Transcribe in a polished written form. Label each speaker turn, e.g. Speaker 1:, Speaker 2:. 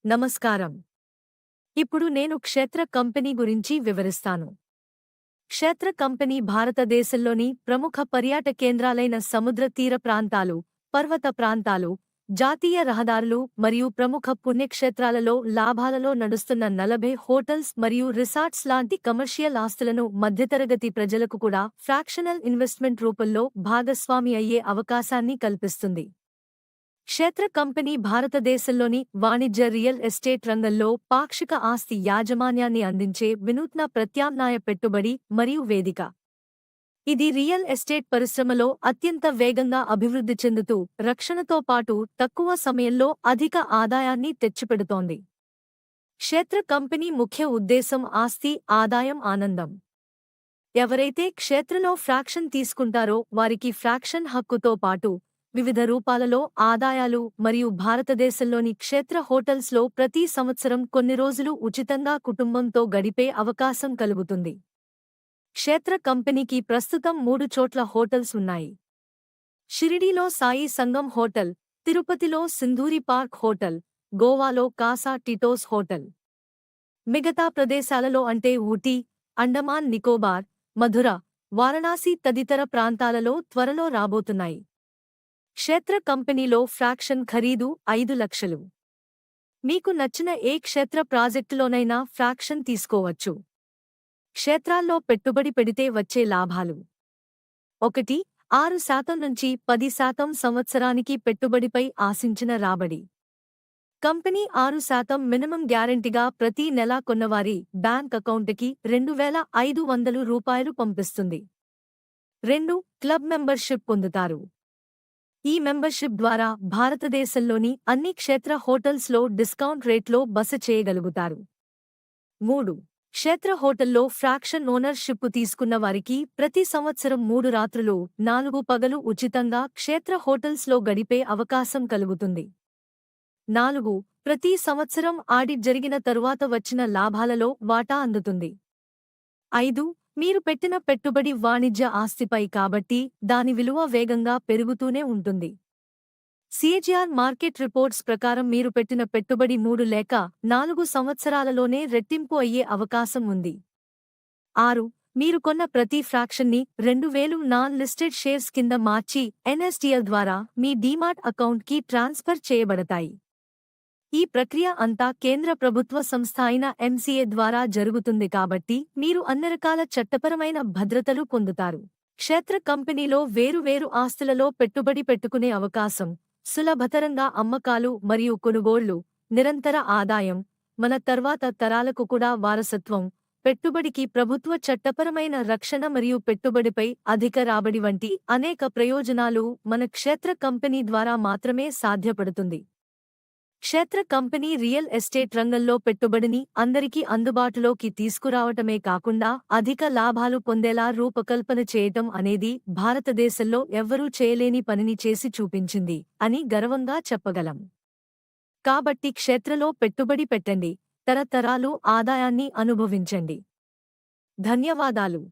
Speaker 1: నమస్కారం. ఇప్పుడు నేను క్షేత్ర కంపెనీ గురించి వివరిస్తాను. క్షేత్ర కంపెనీ భారతదేశంలోని ప్రముఖ పర్యాటక కేంద్రాలైన సముద్ర తీర ప్రాంతాలు, పర్వత ప్రాంతాలు, జాతీయ రహదారులు మరియు ప్రముఖ పుణ్యక్షేత్రాలలో లాభాలలో నడుస్తున్న 40 హోటల్స్ మరియు రిసార్ట్స్ లాంటి కమర్షియల్ ఆస్తులను మధ్యతరగతి ప్రజలకు కూడా ఫ్రాక్షనల్ ఇన్వెస్ట్మెంట్ రూపంలో భాగస్వామి అయ్యే అవకాశాన్ని కల్పిస్తుంది. క్షేత్ర కంపెనీ భారతదేశంలోని వాణిజ్య రియల్ ఎస్టేట్ రంగంలో పాక్షిక ఆస్తి యాజమాన్యాన్ని అందించే వినూత్న ప్రత్యామ్నాయ పెట్టుబడి మరియు వేదిక. ఇది రియల్ ఎస్టేట్ పరిశ్రమలో అత్యంత వేగంగా అభివృద్ధి చెందుతూ రక్షణతో పాటు తక్కువ సమయంలో అధిక ఆదాయాన్ని తెచ్చిపెడుతోంది. క్షేత్ర కంపెనీ ముఖ్య ఉద్దేశం ఆస్తి, ఆదాయం, ఆనందం. ఎవరైతే క్షేత్రలో ఫ్రాక్షన్ తీసుకుంటారో వారికి ఫ్రాక్షన్ హక్కుతో పాటు వివిధ రూపాలలో ఆదాయాలు మరియు భారతదేశంలోని క్షేత్ర హోటల్స్లో ప్రతి సంవత్సరం కొన్ని రోజులు ఉచితంగా కుటుంబంతో గడిపే అవకాశం కలుగుతుంది. క్షేత్ర కంపెనీకి ప్రస్తుతం 3 చోట్ల హోటల్స్ ఉన్నాయి. షిరిడీలో సాయి సంగం హోటల్, తిరుపతిలో సింధూరి పార్క్ హోటల్, గోవాలో కాసా టిటోస్ హోటల్. మిగతా ప్రదేశాలలో అంటే ఊటీ, అండమాన్ నికోబార్, మధుర, వారణాసి తదితర ప్రాంతాలలో త్వరలో రాబోతున్నాయి. క్షేత్ర కంపెనీలో ఫ్రాక్షన్ ఖరీదు 5 లక్షలు. మీకు నచ్చిన ఏ క్షేత్ర ప్రాజెక్టులోనైనా ఫ్రాక్షన్ తీసుకోవచ్చు. క్షేత్రాల్లో పెట్టుబడి పెడితే వచ్చే లాభాలు: 1. 6% నుంచి 10% సంవత్సరానికి పెట్టుబడిపై ఆశించిన రాబడి. కంపెనీ 6% మినిమం గ్యారెంటీగా ప్రతి నెలా కొన్నవారి బ్యాంక్ అకౌంటుకి రూ. 2,500 పంపిస్తుంది. 2. క్లబ్ మెంబర్షిప్ పొందుతారు. ఈ మెంబర్షిప్ ద్వారా భారతదేశంలోని అన్ని క్షేత్ర హోటల్స్లో డిస్కౌంట్ రేట్లో బస చేయగలుగుతారు. 3. క్షేత్ర హోటల్లో ఫ్రాక్షన్ ఓనర్షిప్ తీసుకున్న వారికి ప్రతి సంవత్సరం 3 రాత్రులు 4 పగలు ఉచితంగా క్షేత్ర హోటల్స్లో గడిపే అవకాశం కలుగుతుంది. 4. ప్రతి సంవత్సరం ఆడిట్ జరిగిన తరువాత వచ్చిన లాభాలలో వాటా అందుతుంది. 5. మీరు పెట్టిన పెట్టుబడి వాణిజ్య ఆస్తిపై కాబట్టి దాని విలువ వేగంగా పెరుగుతూనే ఉంటుంది. సిఏజీఆర్ మార్కెట్ రిపోర్ట్స్ ప్రకారం మీరు పెట్టిన పెట్టుబడి 3 లేక 4 సంవత్సరాలలోనే రెట్టింపు అయ్యే అవకాశం ఉంది. 6. మీరు కొన్న ప్రతి ఫ్రాక్షన్ని 2000 నాన్ లిస్టెడ్ షేర్స్ కింద మార్చి ఎన్ఎస్డిఎల్ ద్వారా మీ డీమాట్ అకౌంట్కి ట్రాన్స్ఫర్ చేయబడతాయి. ఈ ప్రక్రియ అంతా కేంద్ర ప్రభుత్వ సంస్థ అయిన ఎంసీఏ ద్వారా జరుగుతుంది కాబట్టి మీరు అన్ని రకాల చట్టపరమైన భద్రతలు పొందుతారు. క్షేత్ర కంపెనీలో వేరువేరు ఆస్తులలో పెట్టుబడి పెట్టుకునే అవకాశం, సులభతరంగా అమ్మకాలు మరియు కొనుగోళ్లు, నిరంతర ఆదాయం, మన తర్వాత తరాలకు కూడా వారసత్వం, పెట్టుబడికి ప్రభుత్వ చట్టపరమైన రక్షణ మరియు పెట్టుబడిపై అధిక రాబడి వంటి అనేక ప్రయోజనాలు మన క్షేత్ర కంపెనీ ద్వారా మాత్రమే సాధ్యపడుతుంది. క్షేత్ర కంపెనీ రియల్ ఎస్టేట్ రంగంలో పెట్టుబడిని అందరికీ అందుబాటులోకి తీసుకురావటమే కాకుండా అధిక లాభాలు పొందేలా రూపకల్పన చేయటం అనేది భారతదేశంలో ఎవ్వరూ చేయలేని పనిని చేసి చూపించింది అని గర్వంగా చెప్పగలం. కాబట్టి క్షేత్రలో పెట్టుబడి పెట్టండి, తరతరాలు ఆదాయాన్ని అనుభవించండి. ధన్యవాదాలు.